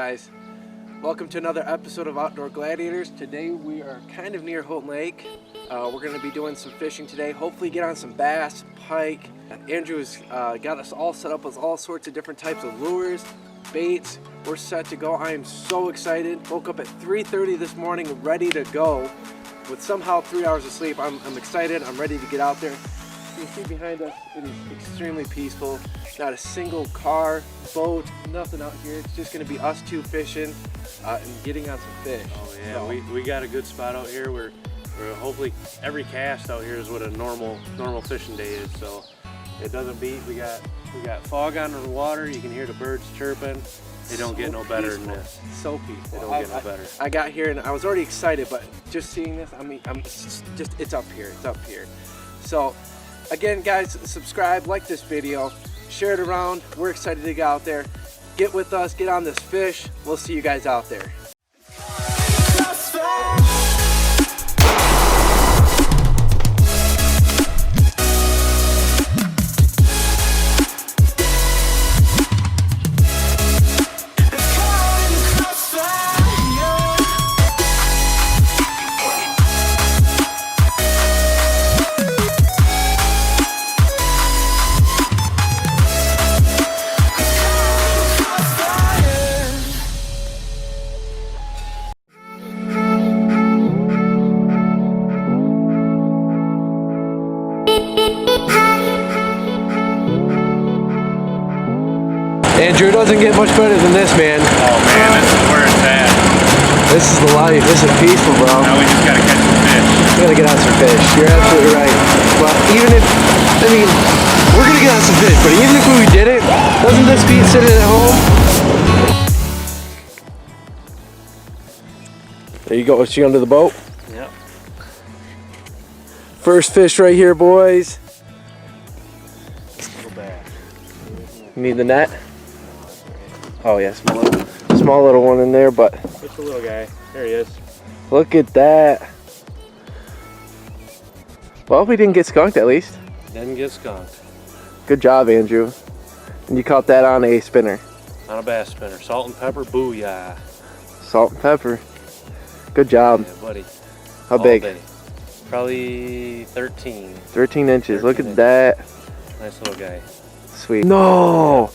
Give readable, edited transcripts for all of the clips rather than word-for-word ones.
guys? Welcome to another episode of Outdoor Gladiators. Today we are kind of near Houghton Lake. We're going to be doing some fishing today. Hopefully get on some bass, pike. Andrew's got us all set up with all sorts of different types of lures, baits. We're set to go. I am so excited. Woke up at 3:30 this morning ready to go with somehow 3 hours of sleep. I'm excited. I'm ready to get out there. You can see behind us, it is extremely peaceful. Not a single car, boat, nothing out here. It's just going to be us two fishing and getting on some fish. Oh yeah, so, we got a good spot out here. We're hopefully every cast out here is what a normal fishing day is. So it doesn't beat. We got fog on the water. You can hear the birds chirping. They don't get no better than this. So peaceful. They don't get no better. I got here and I was already excited, but just seeing this, I mean, it's up here. It's up here. So. Again, guys, subscribe, like this video, share it around. We're excited to get out there. Get with us, get on this fish. We'll see you guys out there. Andrew, doesn't get much better than this, man. Oh man, this is where it's at. This is the life. This is peaceful, bro. Now we just gotta catch some fish. We gotta get on some fish. You're absolutely right. Well, even if, I mean, we're gonna get on some fish, but even if we did it, doesn't this beat sitting at home? There you go. Is she under the boat? Yep. First fish right here, boys. Little bass. You need the net? Oh yeah, small little one in there, but Just a little guy. There he is. look at that. Well, we didn't get skunked at least. Didn't get skunked. Good job, Andrew. And you caught that on a spinner. On a bass spinner. Salt and pepper, booyah. Salt and pepper. Good job. Yeah, buddy. How All big? day. Probably 13. 13 inches. 13 Look at inches. that. Nice little guy. Sweet. No!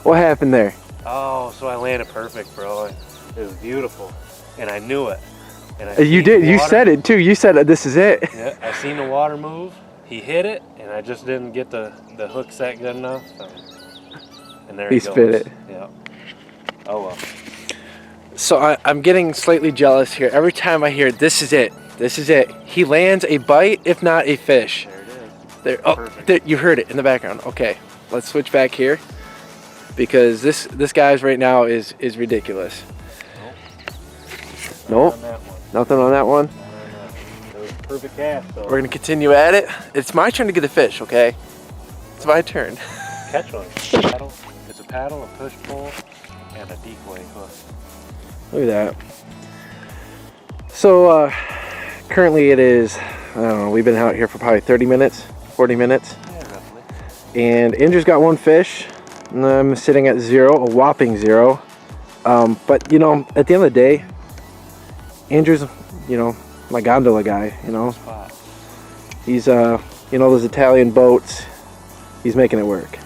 What happened there? Oh, so I landed perfect, bro. It was beautiful. And I knew it. And I You seen did. the You water. said it too. You said this is it. Yeah, I seen the water move. He hit it, and I just didn't get the hook set good enough. And there He he goes. spit it. Yeah. Oh well. So I'm getting slightly jealous here. Every time I hear this is it. This is it. He lands a bite, if not a fish. There it is. There. Oh, Perfect. there, you heard it in the background. Okay, let's switch back here because this guy's right now is ridiculous. Nope. On that one. Nothing on that one. No. It was a perfect cast. So We're gonna continue at it. It's my turn to get a fish. Okay, it's my turn. catch one. Paddle. It's a paddle, a push pull, and a decoy hook. Look at that. So currently it is, I don't know, we've been out here for probably 30 minutes, 40 minutes. Yeah, roughly. And Andrew's got one fish, and I'm sitting at 0, a whopping 0. But, you know, at the end of the day, Andrew's, you know, my gondola guy, you know. Spot. He's, you know, those Italian boats, he's making it work.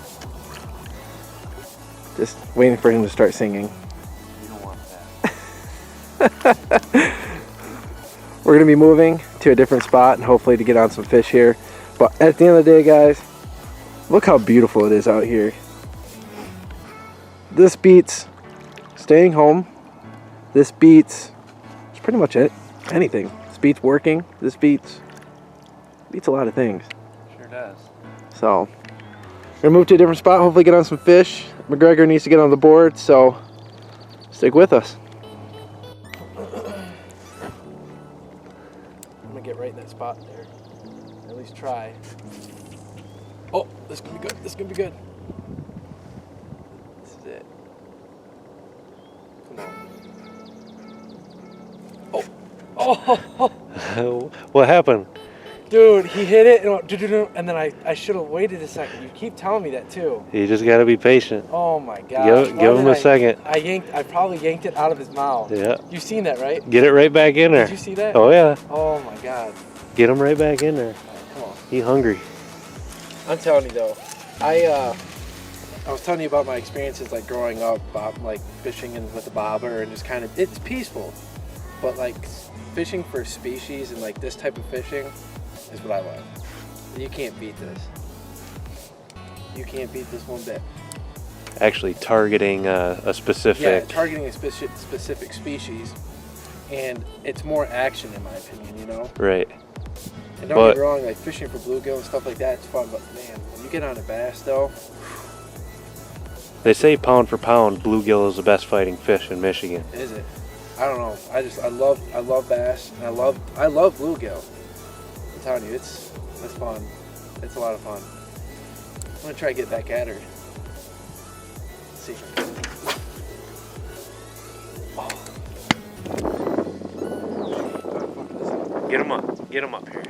Just waiting for him to start singing. You don't want that. We're going to be moving to a different spot and hopefully to get on some fish here. But at the end of the day, guys, look how beautiful it is out here. This beats staying home. This beats, it's pretty much it. Anything. This beats working. This beats a lot of things. Sure does. So, we're going to move to a different spot, hopefully get on some fish. McGregor needs to get on the board, so stick with us. I'm gonna get right in that spot there. Or at least try. Oh, this can be good. This can be good. This is it. Come on. Oh. Oh. What happened? Dude, he hit it, and, it went doo-doo-doo, and then I should have waited a second. You keep telling me that too. You just got to be patient. Oh my gosh. Give him a second. I probably yanked it out of his mouth. Yeah. You've seen that, right? Get it right back in there. Did you see that? Oh, yeah. Oh my God. Get him right back in there. Right, come on. He hungry. I'm telling you though, I was telling you about my experiences like growing up, like fishing with a bobber, and just kind of, it's peaceful, but like fishing for species and like this type of fishing is what I love. And you can't beat this. You can't beat this one bit. Actually targeting a specific... Yeah, targeting a specific species, and it's more action in my opinion, you know? Right. And don't get me wrong, like fishing for bluegill and stuff like that, it's fun, but man, when you get on a bass though... They say pound for pound, bluegill is the best fighting fish in Michigan. Is it? I don't know. I love bass, and I love bluegill. I'm telling you, it's fun. It's a lot of fun. I'm gonna try to get back at her. Let's see. Oh. Get him up. Get him up here.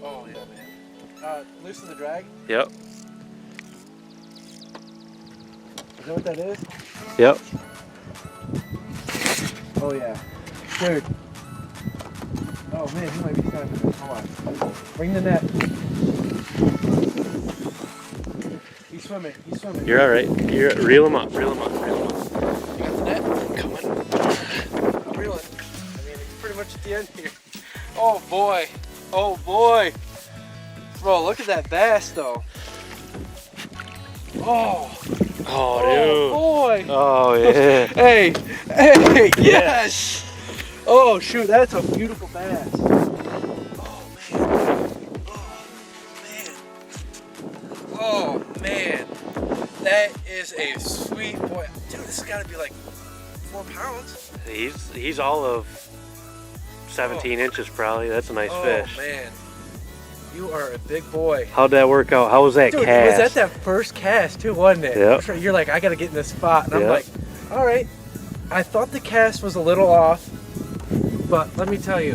Oh yeah, man. Loosen the drag. Yep. You know what that is? Yep. Oh yeah. Dude. Oh man, he might be starting. Come on. Bring the net. He's swimming. He's swimming. You're all right. Reel him up. Reel him up. Reel him up. You got the net? Come on. I'm reeling. I mean, it's pretty much at the end here. Oh boy. Oh boy. Bro, look at that bass though. Oh. Oh, dude. Boy. Oh, yeah. Hey, yes. Oh, shoot, that's a beautiful bass. Oh, man. Oh, man. That is a sweet boy. Dude, this has got to be like 4 pounds. He's all of 17 inches probably. That's a nice fish. Oh, man. You are a big boy. How'd that work out? How was that Dude, cast? it was at that first cast too, wasn't it? Yep. You're like, I gotta get in this spot. And I'm like, all right. I thought the cast was a little off, but let me tell you,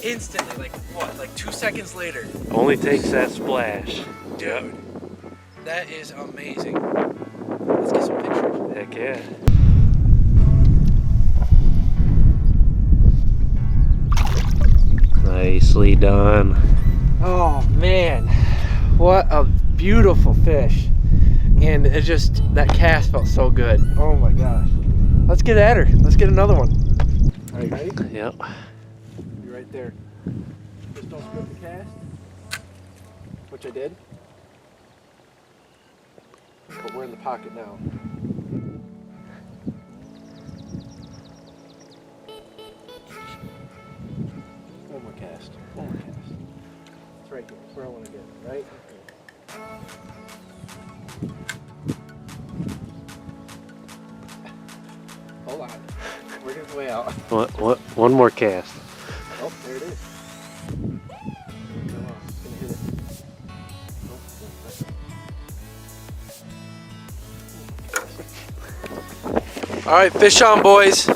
instantly, like what, like 2 seconds later. Only takes that splash. Dude, that is amazing. Let's get some pictures. Heck yeah. Nicely done. Oh man, what a beautiful fish. And it just, that cast felt so good. Oh my gosh. Let's get at her. Let's get another one. All right, ready? Yep. Be right there. Just don't screw up the cast, which I did. But we're in the pocket now. One more cast. One more cast. It's right here. It's where I want to get it, right? Okay. Hold on. Working its way out. What? One more cast. Oh, there it is. Come on. It's going to hit it. All right, fish on, boys.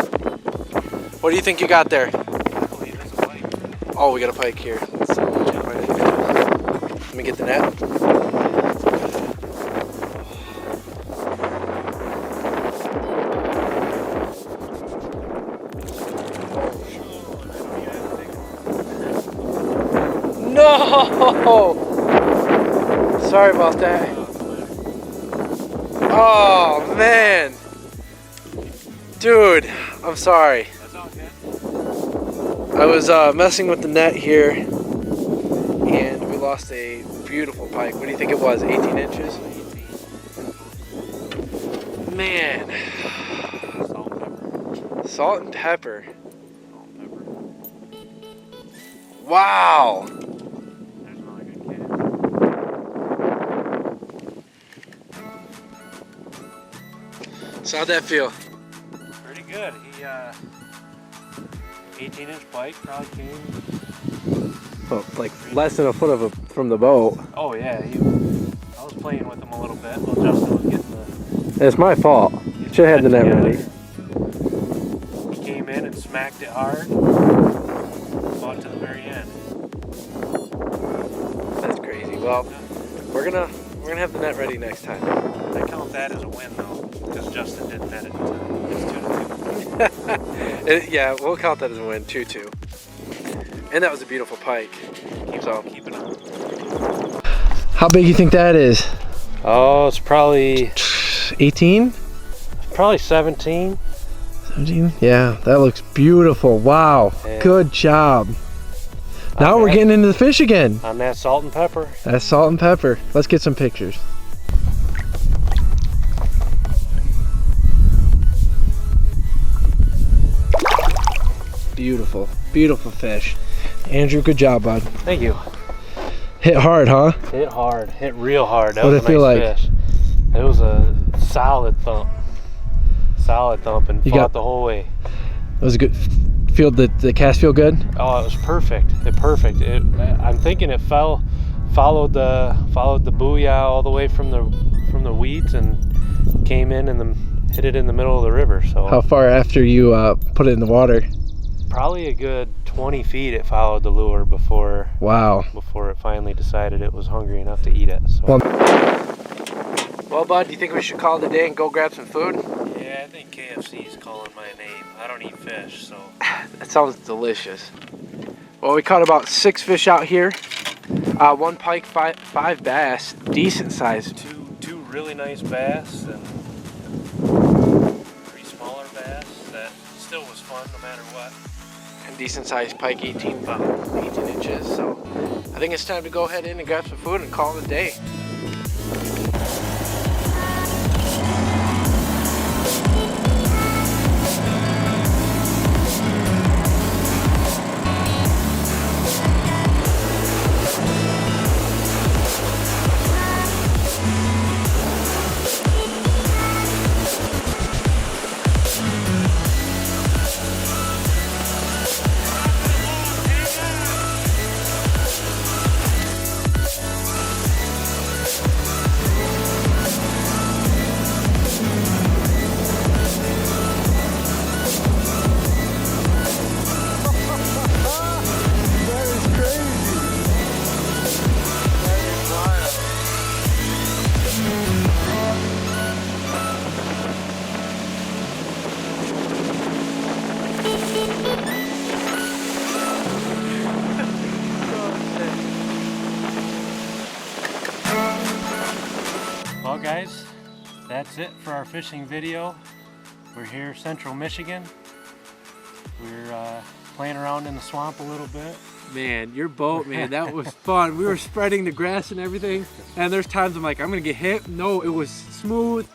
What do you think you got there? Oh, we got a pike here. Let's see. Let me get the net. No! Sorry about that. Oh, man. Dude, I'm sorry. I was messing with the net here, and we lost a beautiful pike. What do you think it was, 18 inches? Man. Salt and pepper. Wow. So how'd that feel? Pretty good. He 18-inch pike probably came. Oh, like less than a foot of from the boat. Oh yeah, I was playing with him a little bit while Justin was getting the. It's my fault. Should have had the net ready. He came in and smacked it hard, fought to the very end. That's crazy. Well, we're gonna have the net ready next time. I count that as a win though, because Justin didn't net it. It's 2-2. Yeah, we'll count that as a win, 2-2. And that was a beautiful pike. Keep it on. How big do you think that is? Oh, it's probably 18? Probably 17. 17? Yeah, that looks beautiful. Wow, Yeah. Good job. Now we're getting into the fish again. On that salt and pepper. That's salt and pepper. Let's get some pictures. Beautiful, beautiful fish. Andrew, good job, bud. Thank you. Hit hard, huh? Hit hard, hit real hard. That What'd was it feel like? Fish. It was a solid thump. Solid thump and fought the whole way. It was a good. The cast feel good? Oh, it was perfect. I'm thinking it followed the booyah all the way from the weeds and came in and hit it in the middle of the river. So how far after you put it in the water? Probably a good 20 feet. It followed the lure before. Wow. Before it finally decided it was hungry enough to eat it. So. Well, bud, do you think we should call it a day and go grab some food? Yeah, I think KFC's calling my name. I don't eat fish, so. That sounds delicious. Well, we caught about 6 fish out here. 1 pike, 5 bass, decent size. Two really nice bass and 3 smaller bass. That still was fun no matter what. And decent sized pike, 18 inches. So I think it's time to go ahead in and grab some food and call it a day. Well guys, that's it for our fishing video. We're here central Michigan. We're playing around in the swamp a little bit. Man, your boat, man, that was fun. We were spreading the grass and everything, and there's times I'm like, I'm gonna get hit. No, it was smooth.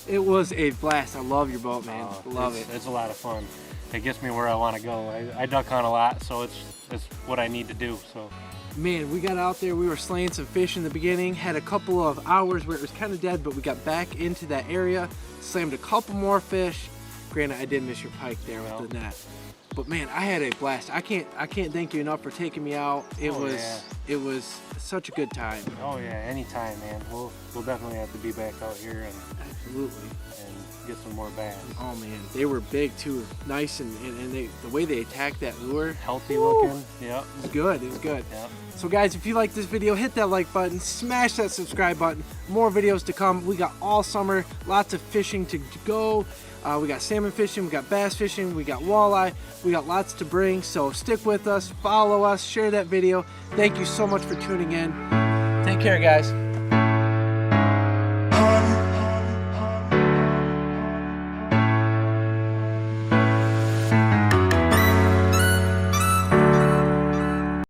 It was a blast. I love your boat, man. Love it. It's a lot of fun. It gets me where I want to go. I duck hunt a lot, so it's what I need to do. So. Man, we got out there, we were slaying some fish in the beginning, had a couple of hours where it was kind of dead, but we got back into that area, slammed a couple more fish. Granted, I did miss your pike there with the net. But man, I had a blast. I can't thank you enough for taking me out. It was such a good time. Oh yeah, anytime, man. We'll definitely have to be back out here and absolutely and get some more bass. Oh man, they were big too, nice and the way they attacked that lure, healthy looking. Yep, it was good. It was good. Yep. So guys, if you like this video, hit that like button, smash that subscribe button. More videos to come. We got all summer, lots of fishing to go. We got salmon fishing, we got bass fishing, we got walleye, we got lots to bring. So stick with us, follow us, share that video. Thank you so much for tuning in. Take care, guys.